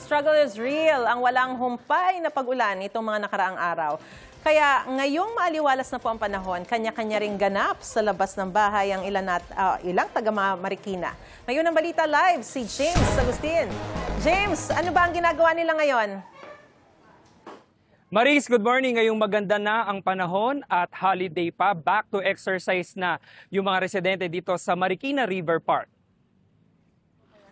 struggle is real ang walang humpay na pag-ulan itong mga nakaraang araw. Kaya ngayong maaliwalas na po ang panahon, kanya-kanya ring ganap sa labas ng bahay ang ilang taga-Marikina. Ngayon ang balita live, si James Agustin. James, ano ba ang ginagawa nila ngayon? Maris, good morning. Ngayong maganda na ang panahon at holiday pa, back to exercise na yung mga residente dito sa Marikina River Park.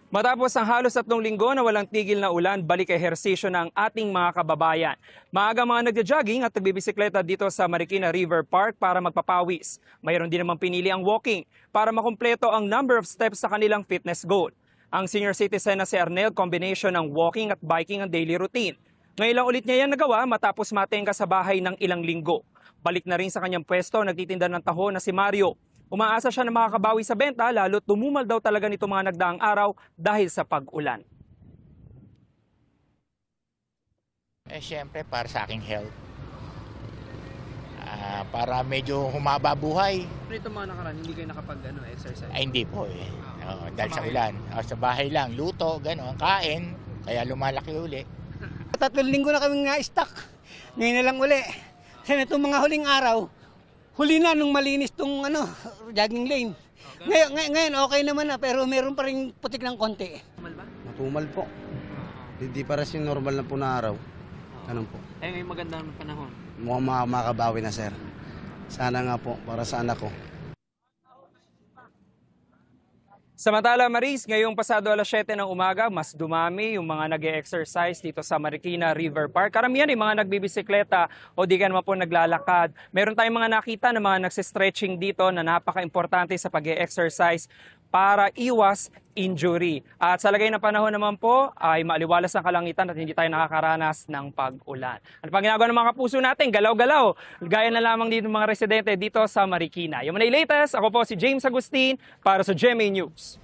Matapos ang halos 3 linggo na walang tigil na ulan, balik ehersisyo ng ating mga kababayan. Maaga mga nagja-jogging at nagbibisikleta dito sa Marikina River Park para magpapawis. Mayroon din namang pinili ang walking para makumpleto ang number of steps sa kanilang fitness goal. Ang senior citizen na si Arnel, combination ng walking at biking ang daily routine. Ngayon lang ulit niya yan nagawa matapos matenga sa bahay ng ilang linggo. Balik na rin sa kanyang pwesto, nagtitinda ng taho na si Mario. Umaasa siya na makakabawi sa benta, lalo tumumal daw talaga nito mga nagdaang araw dahil sa pag-ulan. Siyempre para sa aking health. Para medyo humaba buhay. Ito mga nakaraan, hindi kayo nakapag-exercise? Ay, hindi po eh. Dahil sa ulan. Sa bahay lang, luto, gano'n, kain. Kaya lumalaki uli. 3 linggo na kaming na-stuck. Ngayon na lang uli. Kasi itong mga huling araw, huli na nung malinis itong jogging lane. Ngayon okay naman na, pero meron pa rin putik ng konti. Matumal po. Hindi para si normal na po na araw. Ganun po. Ngayon magandang panahon. Mukhang makabawi na, sir. Sana nga po, para sa anak ko. Samantala, Maris, ngayong pasado alas 7 ng umaga, mas dumami yung mga nag-e-exercise dito sa Marikina River Park. Karamihan yung mga nagbibisikleta o di ka naman po naglalakad. Meron tayong mga nakita na mga nagsistretching dito na napaka-importante sa pag-e-exercise para iwas injury. At sa lagay ng panahon naman po ay maaliwalas ang kalangitan at hindi tayo nakakaranas ng pag-ulan. Ano pang ginagawa ng mga kapuso natin? Galaw-galaw. Gaya na lamang dito mga residente dito sa Marikina. Yung mga latest, ako po si James Agustin para sa GMA News.